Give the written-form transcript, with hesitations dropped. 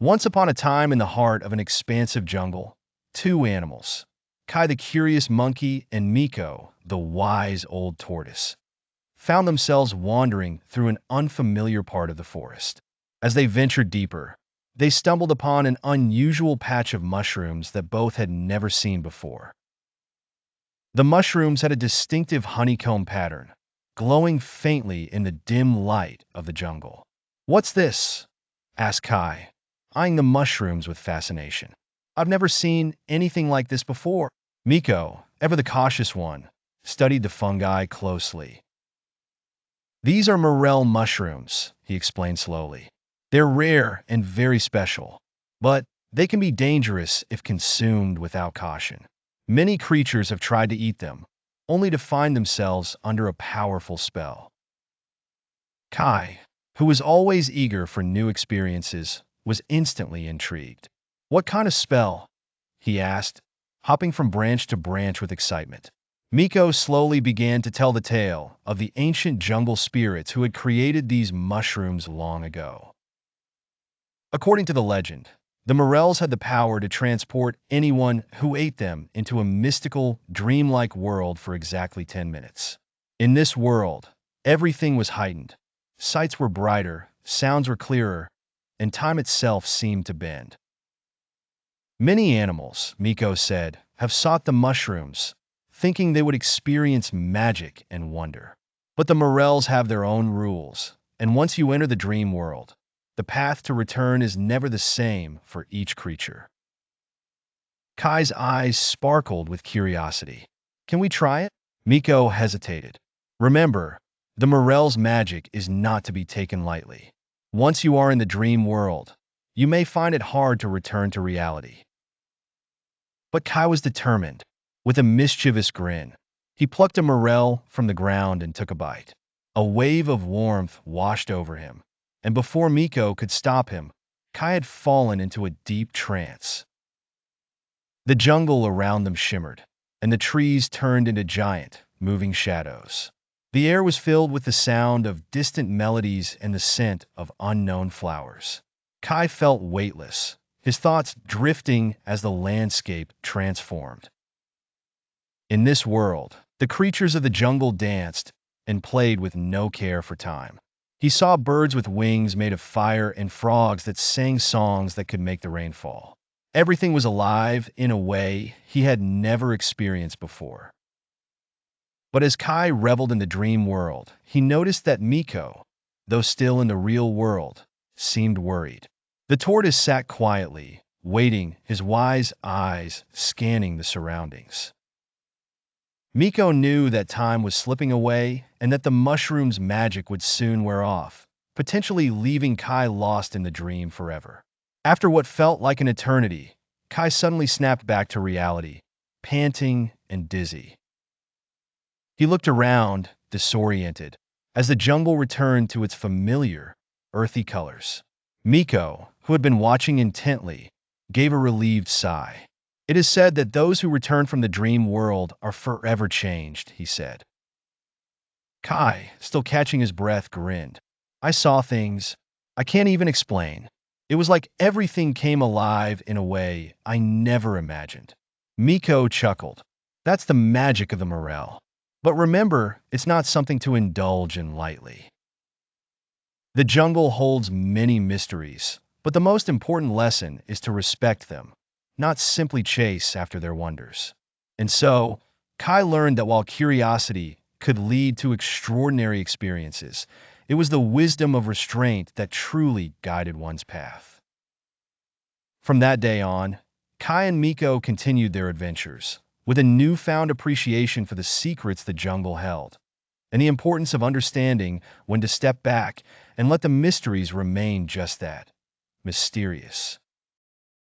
Once upon a time in the heart of an expansive jungle, two animals, Kai the curious monkey and Miko, the wise old tortoise, found themselves wandering through an unfamiliar part of the forest. As they ventured deeper, they stumbled upon an unusual patch of mushrooms that both had never seen before. The mushrooms had a distinctive honeycomb pattern, glowing faintly in the dim light of the jungle. "What's this?" asked Kai, eyeing the mushrooms with fascination. "I've never seen anything like this before." Miko, ever the cautious one, studied the fungi closely. "These are Morel mushrooms," he explained slowly. "They're rare and very special, but they can be dangerous if consumed without caution. Many creatures have tried to eat them, only to find themselves under a powerful spell." Kai, who was always eager for new experiences, was instantly intrigued. "What kind of spell?" he asked, hopping from branch to branch with excitement. Miko slowly began to tell the tale of the ancient jungle spirits who had created these mushrooms long ago. According to the legend, the Morels had the power to transport anyone who ate them into a mystical, dreamlike world for exactly 10 minutes. In this world, everything was heightened. Sights were brighter, sounds were clearer, and time itself seemed to bend. Many animals, Miko said, have sought the mushrooms, thinking they would experience magic and wonder. But the Morels have their own rules, and once you enter the dream world, the path to return is never the same for each creature. Kai's eyes sparkled with curiosity. "Can we try it?" Miko hesitated. "Remember, the Morel's magic is not to be taken lightly. Once you are in the dream world, you may find it hard to return to reality." But Kai was determined. With a mischievous grin, he plucked a Morel from the ground and took a bite. A wave of warmth washed over him, and before Miko could stop him, Kai had fallen into a deep trance. The jungle around them shimmered, and the trees turned into giant, moving shadows. The air was filled with the sound of distant melodies and the scent of unknown flowers. Kai felt weightless, his thoughts drifting as the landscape transformed. In this world, the creatures of the jungle danced and played with no care for time. He saw birds with wings made of fire and frogs that sang songs that could make the rain fall. Everything was alive in a way he had never experienced before. But as Kai reveled in the dream world, he noticed that Miko, though still in the real world, seemed worried. The tortoise sat quietly, waiting, his wise eyes scanning the surroundings. Miko knew that time was slipping away and that the mushroom's magic would soon wear off, potentially leaving Kai lost in the dream forever. After what felt like an eternity, Kai suddenly snapped back to reality, panting and dizzy. He looked around, disoriented, as the jungle returned to its familiar, earthy colors. Miko, who had been watching intently, gave a relieved sigh. "It is said that those who return from the dream world are forever changed," he said. Kai, still catching his breath, grinned. "I saw things I can't even explain. It was like everything came alive in a way I never imagined." Miko chuckled. "That's the magic of the Morel. But remember, it's not something to indulge in lightly. The jungle holds many mysteries, but the most important lesson is to respect them, not simply chase after their wonders." And so, Kai learned that while curiosity could lead to extraordinary experiences, it was the wisdom of restraint that truly guided one's path. From that day on, Kai and Miko continued their adventures, with a newfound appreciation for the secrets the jungle held, and the importance of understanding when to step back and let the mysteries remain just that, mysterious.